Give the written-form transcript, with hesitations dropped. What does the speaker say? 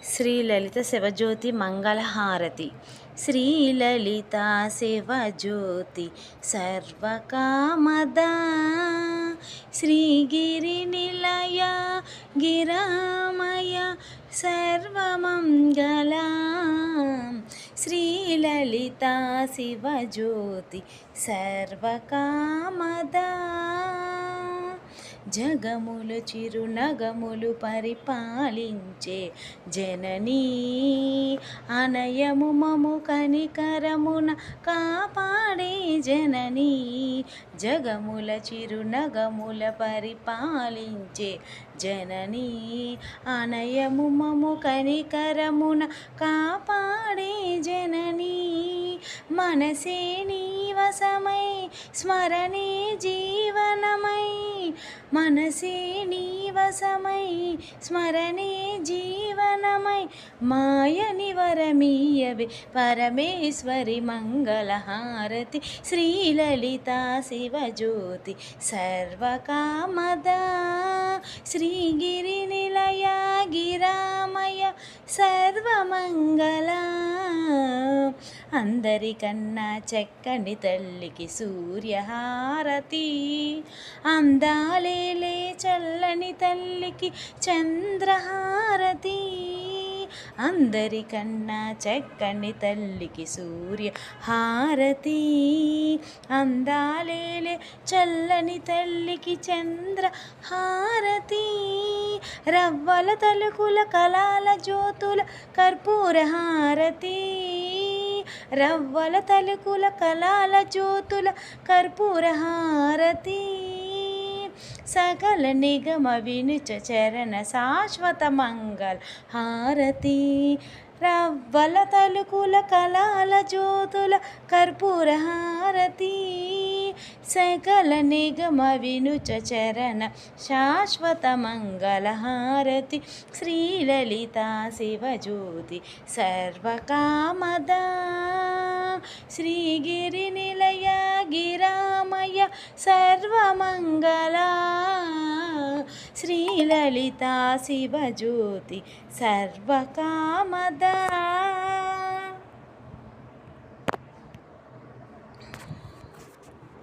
శ్రీలలిత శివజ్యోతి మంగళహారతి. శ్రీలలిత శివజ్యోతి సర్వకామదా శ్రీగిరి నిలయ గిరామయ సర్వమంగళ శ్రీలలిత శివజ్యోతి సర్వకామదా జగములు చిరునగములు పరిపాలించే జననీ అనయము మము కనికరమున కాపాడే జననీ జగముల చిరునగముల పరిపాలించే జననీ అనయము మము కనికరమున కాపాడే జననీ మనసే నీ వశమై స్మరణే జీవనమై మనసే నీ వశమై స్మరణే జీవనమై మాయని వరమీయవే పరమేశ్వరి మంగళహారతి శ్రీలలిత శివజ్యోతి సర్వకామదా శ్రీగిరి నిలయ గిరామయ సర్వమంగళ అందరికన్నా చక్కని తల్లికి సూర్యహారతి అందాలేలే చల్లని తల్లికి చంద్రహారతి అందరికన్నా చక్కని తల్లికి సూర్య హారతి అందాలేలే చల్లని తల్లికి చంద్ర హారతి రవ్వల తలుకుల కళాల జ్యోతుల కర్పూర హారతి రవ్వల తలుకుల కళాల జ్యోతుల కర్పూర హారతి సకల నిగమ వినుచ చరణ శాశ్వత మంగళ హారతి రవ్వల తలుకుల కళాల జ్యోతుల కర్పూర హారతి సకల నిగమ వినుచ చరణ శాశ్వత మంగళ హారతి శ్రీలలిత శివజ్యోతి సర్వకామదా శ్రీగిరి నిలయ గిరామయ సర్వమంగళ శ్రీలలిత శివజ్యోతి సర్వకామదా